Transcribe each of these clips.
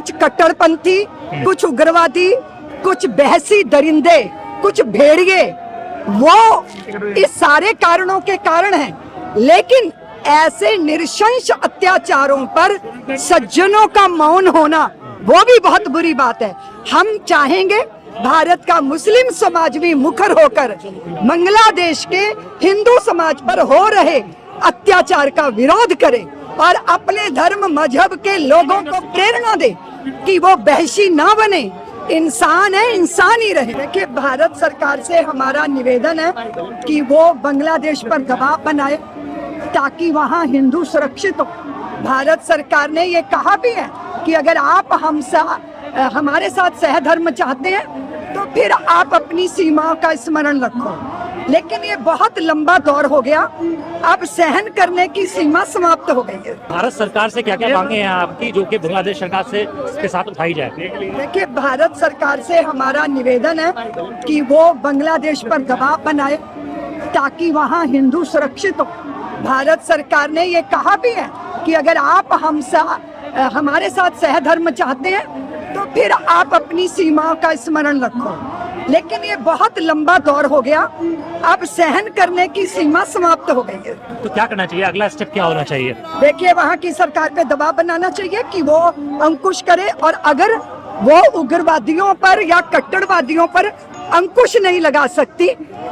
कुछ कट्टरपंथी, कुछ उग्रवादी, कुछ बहसी दरिंदे, कुछ भेड़िए, वो इस सारे कारणों के कारण हैं। लेकिन ऐसे नृशंस अत्याचारों पर सज्जनों का मौन होना वो भी बहुत बुरी बात है। हम चाहेंगे भारत का मुस्लिम समाज भी मुखर होकर बांग्लादेश के हिंदू समाज पर हो रहे अत्याचार का विरोध करे और अपने धर्म मजहब के लोगों को प्रेरणा दे कि वो बहशी ना बने, इंसान है, इंसान ही रहे। देखिए, भारत सरकार से हमारा निवेदन है कि वो बांग्लादेश पर दबाव बनाए ताकि वहाँ हिंदू सुरक्षित हो। भारत सरकार ने ये कहा भी है कि अगर आप हमारे साथ सहधर्म चाहते हैं तो फिर आप अपनी सीमाओं का स्मरण रखो। लेकिन ये बहुत लंबा दौर हो गया, अब सहन करने की सीमा समाप्त हो गई है। भारत सरकार से क्या क्या मांगे हैं आपकी जो कि बांग्लादेश सरकार से इसके साथ उठाई जाए? देखिए, भारत सरकार से हमारा निवेदन है कि वो बांग्लादेश पर दबाव बनाए ताकि वहाँ हिंदू सुरक्षित हो। भारत सरकार ने ये कहा भी है कि अगर आप हमारे साथ सहधर्म चाहते हैं तो फिर आप अपनी सीमाओं का स्मरण रखो। लेकिन ये बहुत लंबा दौर हो गया, अब सहन करने की सीमा समाप्त हो गई है। तो क्या करना चाहिए, अगला स्टेप क्या होना चाहिए? देखिए, वहाँ की सरकार पे दबाव बनाना चाहिए कि वो अंकुश करे, और अगर वो उग्रवादियों पर या कट्टरवादियों पर अंकुश नहीं लगा सकती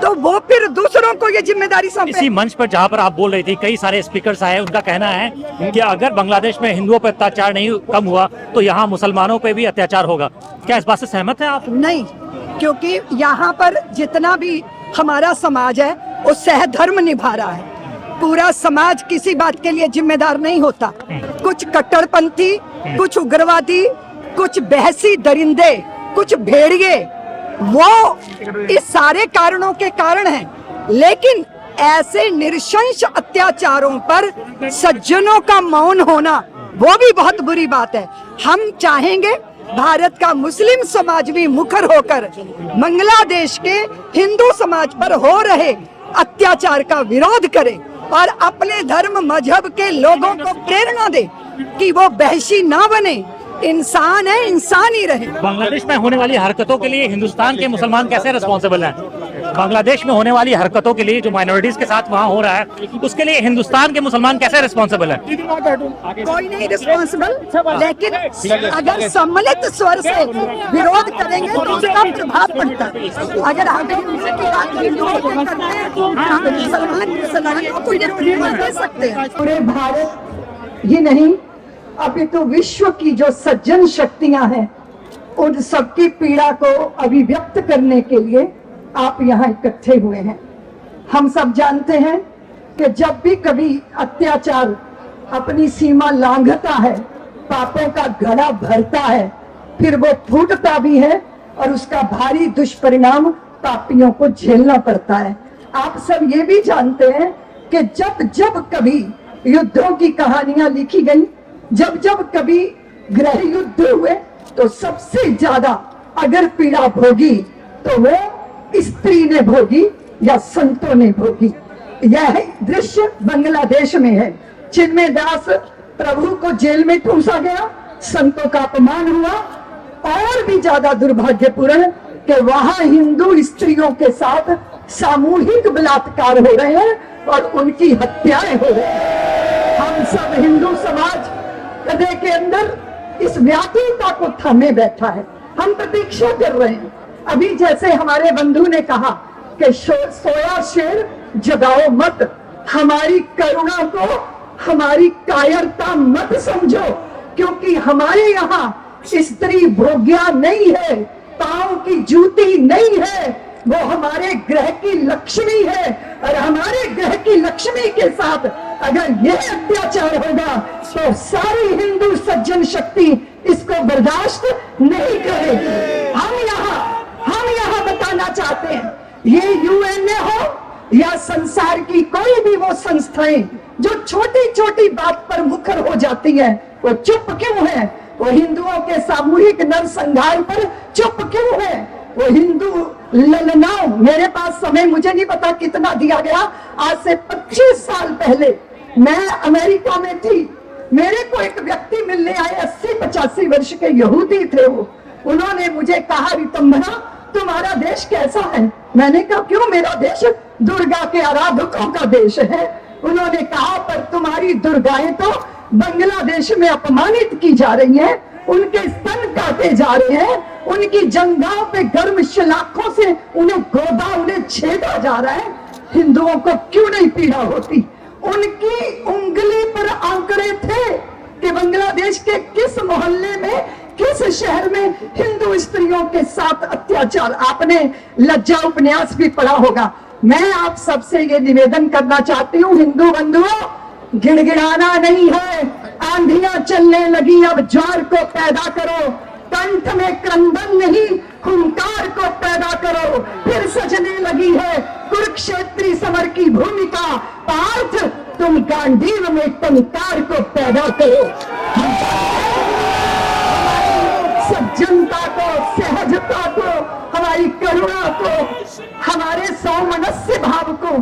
तो वो फिर दूसरों को ये जिम्मेदारी सौंपे। इसी मंच पर जहाँ पर आप बोल रही थी, कई सारे स्पीकर्स आए, उनका कहना है कि अगर बांग्लादेश में हिंदुओं पर अत्याचार नहीं कम हुआ तो यहाँ मुसलमानों पे भी अत्याचार होगा। क्या इस बात से सहमत है आप? नहीं, क्योंकि यहाँ पर जितना भी हमारा समाज है वो सहधर्म निभा रहा है। पूरा समाज किसी बात के लिए जिम्मेदार नहीं होता। कुछ कट्टरपंथी, कुछ उग्रवादी, कुछ बहसी दरिंदे, कुछ भेड़िए, वो इस सारे कारणों के कारण हैं। लेकिन ऐसे नृशंस अत्याचारों पर सज्जनों का मौन होना वो भी बहुत बुरी बात है। हम चाहेंगे भारत का मुस्लिम समाज भी मुखर होकर बांग्लादेश के हिंदू समाज पर हो रहे अत्याचार का विरोध करे और अपने धर्म मजहब के लोगों को प्रेरणा दे कि वो बहशी ना बने, इंसान है, इंसान ही रहे। बांग्लादेश में होने वाली हरकतों के लिए हिंदुस्तान के मुसलमान कैसे रिस्पॉन्सिबल हैं? बांग्लादेश में होने वाली हरकतों के लिए जो माइनॉरिटीज के साथ वहाँ हो रहा है, उसके लिए हिंदुस्तान के मुसलमान कैसे रिस्पॉन्सिबल है? कोई नहीं रिस्पॉन्सिबल, लेकिन अगर सम्मिलित स्वर से विरोध करेंगे तो उसका प्रभाव पड़ता है। अगर हम मुसलमानों को दे सकते हैं। पूरे भारत ही नहीं, अभी तो विश्व की जो सज्जन शक्तियां हैं उन सबकी पीड़ा को अभिव्यक्त करने के लिए आप यहाँ इकट्ठे हुए हैं। हम सब जानते हैं कि जब भी कभी अत्याचार अपनी सीमा लांघता है, पापों का घड़ा भरता है, फिर वो फूटता भी है और उसका भारी दुष्परिणाम पापियों को झेलना पड़ता है। आप सब ये भी जानते हैं कि जब जब कभी युद्धों की कहानियां लिखी गई, जब जब कभी गृह युद्ध हुए, तो सबसे ज्यादा अगर पीड़ा भोगी तो वो स्त्री ने भोगी या संतों ने भोगी। यह दृश्य बांग्लादेश में है। चिन्मय दास प्रभु को जेल में ठूंसा गया, संतों का अपमान हुआ, और भी ज्यादा दुर्भाग्यपूर्ण कि वहां हिंदू स्त्रियों के साथ सामूहिक बलात्कार हो रहे हैं और उनकी हत्याएं हो रही हैं। हम सब हिंदू समाज हृदय के अंदर इस व्याकुलता को थामे बैठा है। हम प्रतीक्षा कर रहे हैं। अभी जैसे हमारे बंधु ने कहा कि सोया शेर जगाओ मत, हमारी करुणा को हमारी कायरता मत समझो, क्योंकि हमारे यहाँ स्त्री भोग्या नहीं है, पांव की जूती नहीं है, वो हमारे ग्रह की लक्ष्मी है। और हमारे ग्रह की लक्ष्मी के साथ अगर यह अत्याचार होगा तो सारी हिंदू सज्जन शक्ति इसको बर्दाश्त नहीं करेगी। हम यहाँ बताना चाहते हैं, ये यूएनए हो या संसार की कोई भी वो संस्थाएं जो छोटी छोटी बात पर मुखर हो जाती हैं, वो चुप क्यों है? वो हिंदुओं के सामूहिक नरसंहार पर चुप क्यों है? वो हिंदू ललनाओं, मेरे पास समय मुझे नहीं पता कितना दिया गया, आज से 25 साल पहले मैं अमेरिका में थी। मेरे को एक व्यक्ति मिलने आए, 80-85 वर्ष के यहूदी थे वो। उन्होंने मुझे कहा, रितंभरा तुम्हारा देश कैसा है? मैंने कहा क्यों, मेरा देश दुर्गा के आराधकों का देश है। उन्होंने कहा पर तुम्हारी दुर्गाएं तो बांग्लादेश में अपमानित की जा रही हैं, उनके स्तन काटे जा रहे हैं, उनकी जंघाओं पे गर्म शलाखों से उन्हें गोदा, उन्हें छेदा जा रहा है। हिंदुओं को क्यों नहीं पीड़ा होती? उनकी उंगली पर आंकड़े थे कि बांग्लादेश के किस मोहल्ले में, किस शहर में हिंदू स्त्रियों के साथ अत्याचार। आपने लज्जा उपन्यास भी पढ़ा होगा। मैं आप सबसे ये निवेदन करना चाहती हूँ, हिंदू बंधुओं, गिड़गिड़ाना नहीं है। आंधियां चलने लगी, अब ज्वार को पैदा करो। कंठ में क्रंदन नहीं, हुंकार को पैदा करो। फिर सजने लगी है कुरुक्षेत्री समर की भूमिका। पार्थ तुम गांडीव में टंकार को पैदा करो। सज्जनता को, सहजता को, हमारी करुणा को, हमारे सौमनस्य भाव को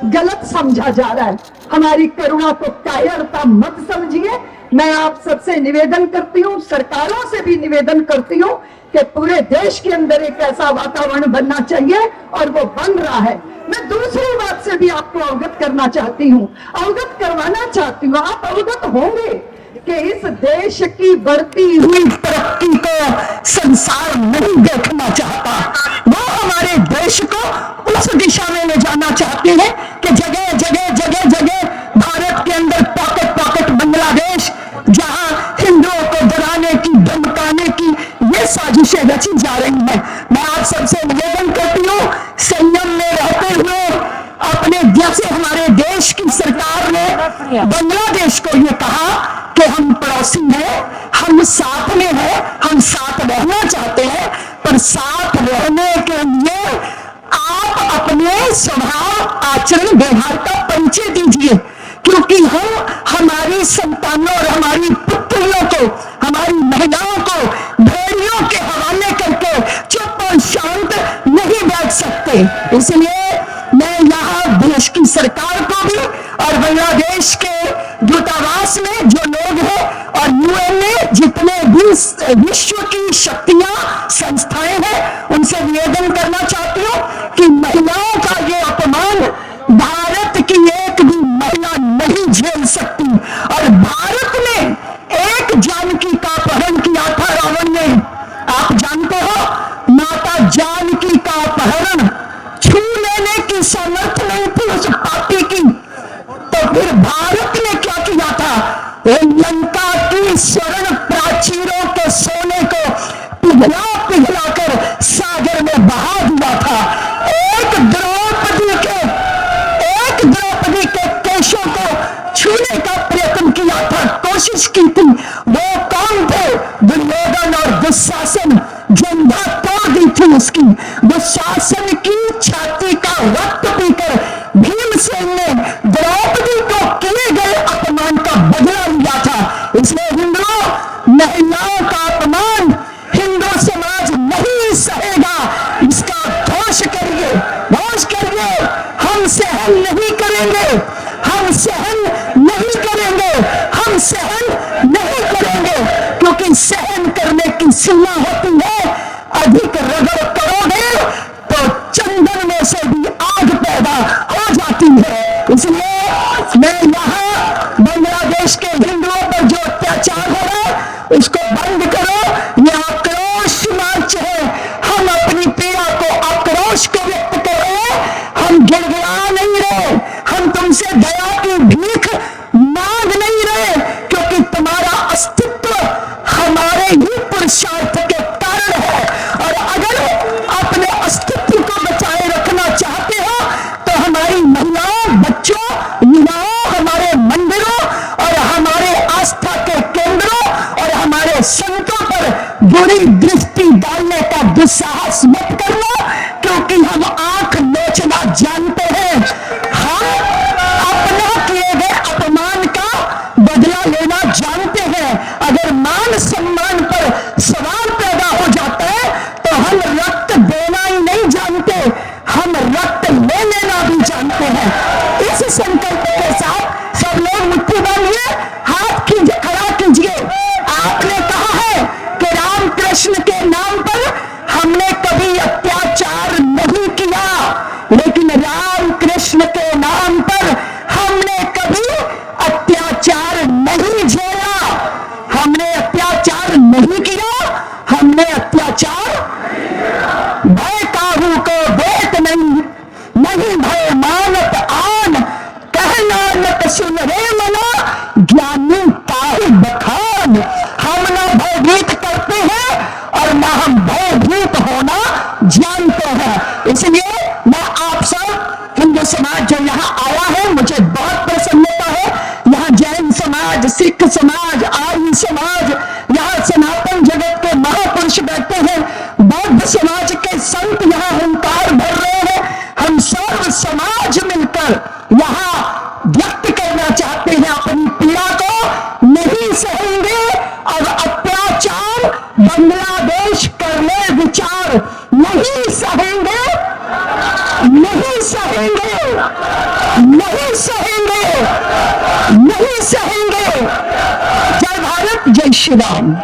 गलत समझा जा रहा है। हमारी करुणा को कायरता मत समझिए। मैं आप सबसे निवेदन करती हूँ, सरकारों से भी निवेदन करती हूँ कि पूरे देश के अंदर एक ऐसा वातावरण बनना चाहिए, और वो बन रहा है। मैं दूसरी बात से भी आपको अवगत करना चाहती हूँ, अवगत करवाना चाहती हूँ। आप अवगत होंगे कि इस देश की बढ़ती हुई तरक्की को संसार नहीं देखना चाहता। वो हमारे देश को उस दिशा में ले जाना चाहते हैं कि जगह जगह जगह जगह भारत के अंदर पॉकेट पॉकेट बांग्लादेश, जहां हिंदुओं को डराने की, धमकाने की ये साजिशें रची जा रही हैं। मैं आप सबसे निवेदन करती हूँ, संयम में रहते हुए अपने, जैसे हमारे देश की सरकार ने बांग्लादेश को ये कहा कि हम पड़ोसी हैं, हम साथ में हैं, हम साथ रहना चाहते हैं, पर साथ रहने के लिए आप अपने स्वभाव, आचरण, व्यवहार का परिचय दीजिए। क्योंकि हम हमारी संतानों और हमारी पुत्रियों को, हमारी महिलाओं को भेड़ियों के हवाले करके चुप और शांत नहीं बैठ सकते। इसलिए मैं यहाँ देश की सरकार को भी और बांग्लादेश के दूतावास में जो लोग हैं और यूएन में जितने भी विश्व की शक्तियां, संस्थाएं हैं, उनसे निवेदन करना चाहती हूँ कि महिलाओं का ये अपमान भारत की एक भी महिला नहीं झेल सकती। और भारत में एक जानकी का अपहरण किया था रावण ने। आप जानते हो, माता जानकी का अपहरण, छू लेने की सामर्थ्य नहीं थी उस पापी की। तो फिर भारत ने क्या किया था? लंका की स्वर्ण प्राचीरों के सोने को पिघला पिघला कर सागर में बहा दिया था। एक द्रौपदी के केशों को छूने का प्रयत्न किया था, कोशिश की थी। वो कौन थे? दुर्योधन और दुशासन। जंघा तोड़ दी थी उसकी। दुशासन की छाती का रक्त पीकर भीमसेन ने द्रौपदी को किए गए अपमान का बदला लिया था। इसलिए हिंदुओं, महिलाओं का अपमान हिंदू समाज नहीं सहेगा। इसका घोष करिए, घोष करिए। हम सहन नहीं करेंगे, हम सहन नहीं करेंगे, हम सहन नहीं करेंगे। क्योंकि सहन करने की सीमा होती है। अधिक रगड़ करोगे तो चंदन में से भी आग पैदा हो जाती है। इसलिए मैं यहाँ बांग्लादेश के हिंदुओं पर जो अत्याचार हो रहा है उसको बंद करो। यह आक्रोश मार्च है। हम अपनी पीड़ा को, आक्रोश को व्यक्त कर रहे हैं। हम गिड़गिड़ा नहीं रहे, हम तुमसे दया की भीख मांग नहीं रहे, क्योंकि तुम्हारा अस्तित्व हमारे ही पुरुषार्थ के कारण है। और अगर अपने अस्तित्व को बचाए रखना चाहते हो तो हमारी महिलाओं, बच्चों, युवाओं, हमारे मंदिरों और हमारे आस्था के केंद्रों और हमारे संतों पर बुरी दृष्टि डालने का दुस्साहस मत करना। क्योंकि हम आंख नोचना जानते हैं। हम अपना किए गए अपमान का बदला लेना जानते हैं। अगर मान सम्मान पर सवाल पैदा हो जाता है तो हम रक्त देना ही नहीं जानते, हम रक्त ले लेना भी जानते हैं। इस संकल्प के साथ सब लोग मुट्ठी बांधिए, हाथ नहीं किया हमने अत्याचार, भय काहू को देत नहीं भय मानत आन, कहना मत सुन रे मना, ज्ञानी ताहि बखान। हम ना भयभीत करते हैं और ना हम भयभीत होना जानते हैं। इसलिए मैं आप सब हिंदू समाज जो यहाँ आया है, मुझे बहुत प्रसन्नता है। यहाँ जैन समाज, सिख समाज, आर्य समाज, यहाँ सनातन जगत के महापुरुष बैठे हैं, बौद्ध समाज के संत यहाँ हुंकार भर रहे हैं। हम सर्व समाज मिलकर यहाँ व्यक्त करना चाहते हैं अपनी पीड़ा को। नहीं सहेंगे और अत्याचार बांग्लादेश करने विचार नहीं सहेंगे, नहीं सहेंगे, नहीं सहेंगे, नहीं सहेंगे। जय भारत, जय श्री राम।